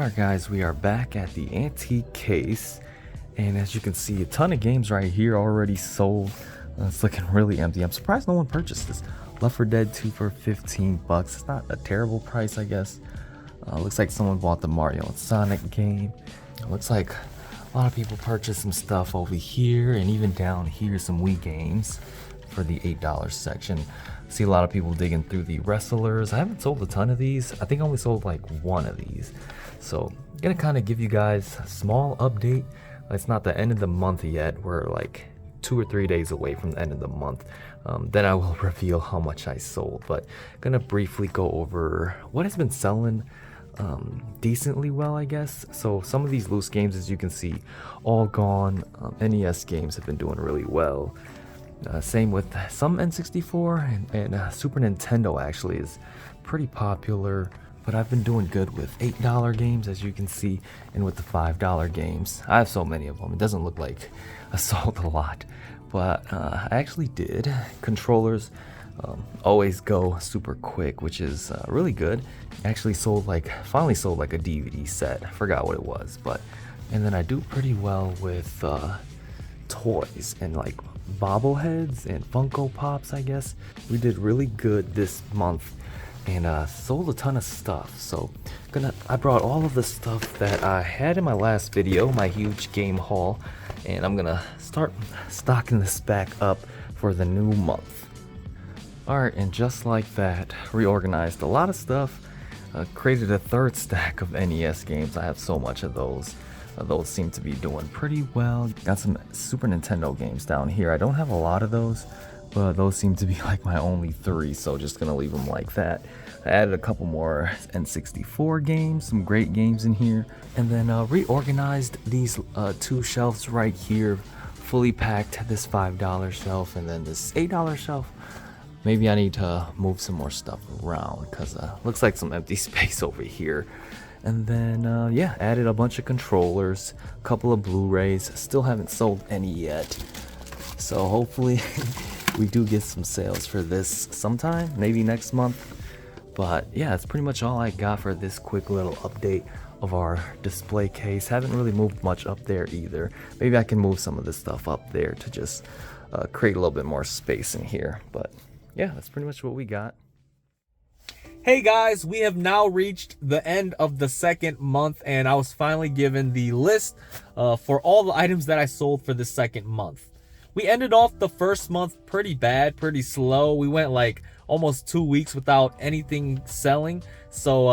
Alright guys, we are back at the antique case, and as you can see, a ton of games right here already sold. It's looking really empty. I'm surprised no one purchased this. Left 4 Dead 2 for 15 bucks. It's not a terrible price, I guess. Looks like someone bought the Mario and Sonic game. Looks like a lot of people purchased some stuff over here, and even down here some Wii games for the $8 section. See a lot of people digging through the wrestlers. I haven't sold a ton of these. I think I only sold like one of these. So I'm gonna kind of give you guys a small update. It's not the end of the month yet. We're like 2 or 3 days away from the end of the month. Then I will reveal how much I sold, but gonna briefly go over what has been selling decently well, I guess. So some of these loose games, as you can see, all gone. NES games have been doing really well. Same with some N64 and Super Nintendo actually is pretty popular, but I've been doing good with $8 games, as you can see, and with the $5 games. I have so many of them, it doesn't look like I sold a lot, but I actually did. Controllers always go super quick, which is really good. Actually finally sold like a DVD set. I forgot what it was, and then I do pretty well with toys and like bobbleheads and Funko Pops, I guess. We did really good this month and sold a ton of stuff. So I brought all of the stuff that I had in my last video, my huge game haul, and I'm gonna start stocking this back up for the new month. Alright, and just like that, reorganized a lot of stuff, created a third stack of NES games. I have so much of those. Those seem to be doing pretty well. Got some Super Nintendo games down here. I don't have a lot of those, but those seem to be like my only 3, so just gonna leave them like that. I added a couple more N64 games, some great games in here, and then reorganized these 2 shelves right here, fully packed this $5 shelf and then this $8 shelf. Maybe I need to move some more stuff around because looks like some empty space over here. And then yeah, added a bunch of controllers, a couple of Blu-rays. Still haven't sold any yet, so hopefully we do get some sales for this sometime, maybe next month. But yeah, that's pretty much all I got for this quick little update of our display case. Haven't really moved much up there either. Maybe I can move some of this stuff up there to just create a little bit more space in here. But yeah, that's pretty much what we got. Hey guys, we have now reached the end of the second month, and I was finally given the list for all the items that I sold for the second month. We ended off the first month pretty bad, pretty slow. We went like almost 2 weeks without anything selling. So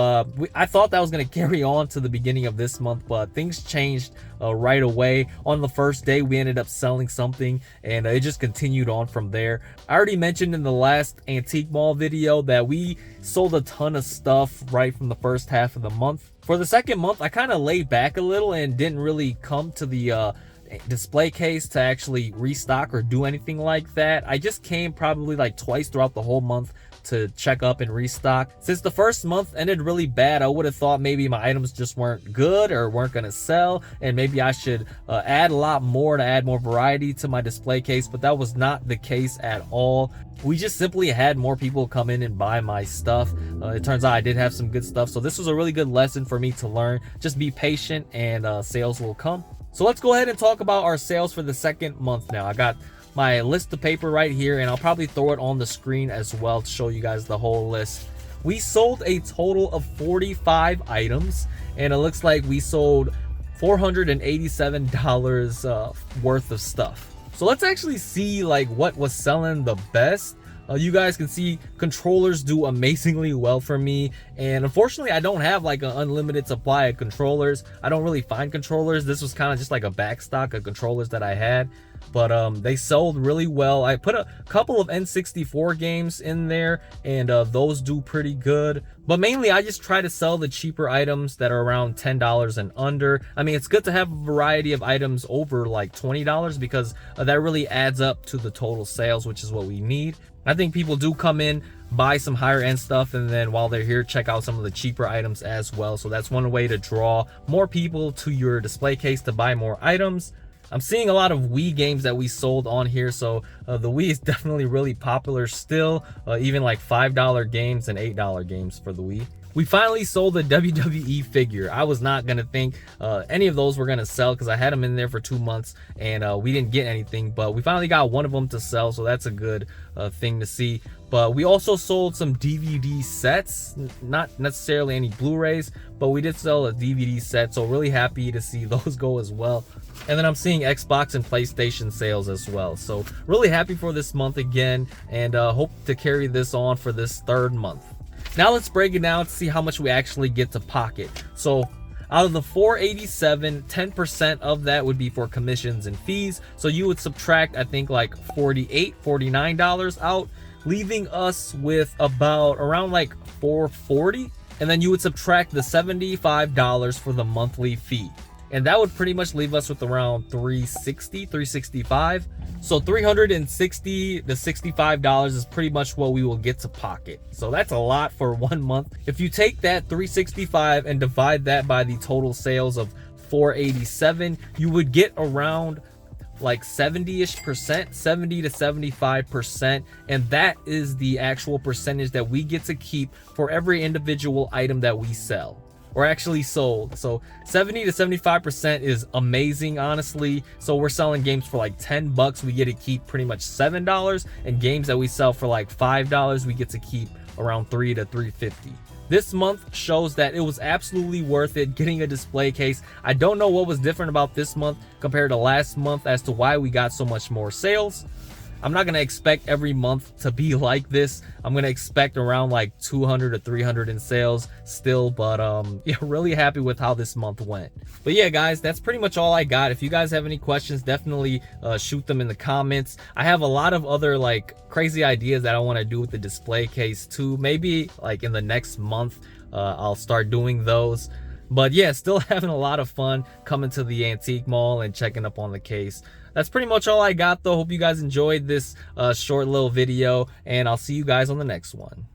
I thought that was going to carry on to the beginning of this month, but things changed right away. On the first day, we ended up selling something, and it just continued on from there. I already mentioned in the last Antique Mall video that we sold a ton of stuff right from the first half of the month. For the second month, I kind of laid back a little and didn't really come to the display case to actually restock or do anything like that. I just came probably like twice throughout the whole month to check up and restock. Since the first month ended really bad, I would have thought maybe my items just weren't good or weren't gonna sell, and maybe I should add a lot more to add more variety to my display case, but that was not the case at all. We just simply had more people come in and buy my stuff. It turns out I did have some good stuff, so this was a really good lesson for me to learn. Just be patient and sales will come. So let's go ahead and talk about our sales for the second month now. I got my list of paper right here, and I'll probably throw it on the screen as well to show you guys the whole list. We sold a total of 45 items, and it looks like we sold $487 worth of stuff. So let's actually see like what was selling the best. You guys can see controllers do amazingly well for me, and unfortunately I don't have like an unlimited supply of controllers. I don't really find controllers. This was kind of just like a back stock of controllers that I had, but they sold really well. I put a couple of N64 games in there, and those do pretty good, but mainly I just try to sell the cheaper items that are around $10 and under. I mean, it's good to have a variety of items over like $20 because that really adds up to the total sales, which is what we need. I think people do come in, buy some higher end stuff, and then while they're here, check out some of the cheaper items as well. So that's one way to draw more people to your display case to buy more items. I'm seeing a lot of Wii games that we sold on here, so the Wii is definitely really popular still, even like $5 games and $8 games for the Wii. We finally sold the WWE figure. I was not gonna think any of those were gonna sell because I had them in there for 2 months and we didn't get anything, but we finally got one of them to sell, so that's a good thing to see. But we also sold some DVD sets, not necessarily any Blu-rays, but we did sell a DVD set, so really happy to see those go as well. And then I'm seeing Xbox and PlayStation sales as well, so really happy for this month again, and hope to carry this on for this third month. Now let's break it down to see how much we actually get to pocket. So out of the $487, 10% of that would be for commissions and fees. So you would subtract, I think, like $48, $49 out, leaving us with about around like $440. And then you would subtract the $75 for the monthly fee. And that would pretty much leave us with around $360, $365. So $360 to $65 is pretty much what we will get to pocket. So that's a lot for 1 month. If you take that $365 and divide that by the total sales of $487, you would get around like 70-ish%, 70 to 75%, and that is the actual percentage that we get to keep for every individual item that we sell or actually sold. So 70 to 75% is amazing, honestly. So we're selling games for like 10 bucks, we get to keep pretty much $7, and games that we sell for like $5, we get to keep around $3 to $3.50. This month shows that it was absolutely worth it getting a display case. I don't know what was different about this month compared to last month as to why we got so much more sales. I'm not gonna expect every month to be like this. I'm gonna expect around like 200 to 300 in sales still, but yeah, really happy with how this month went. But yeah, guys, that's pretty much all I got. If you guys have any questions, definitely shoot them in the comments. I have a lot of other like crazy ideas that I want to do with the display case too. Maybe like in the next month, I'll start doing those. But yeah, still having a lot of fun coming to the antique mall and checking up on the case. That's pretty much all I got though. Hope you guys enjoyed this short little video, and I'll see you guys on the next one.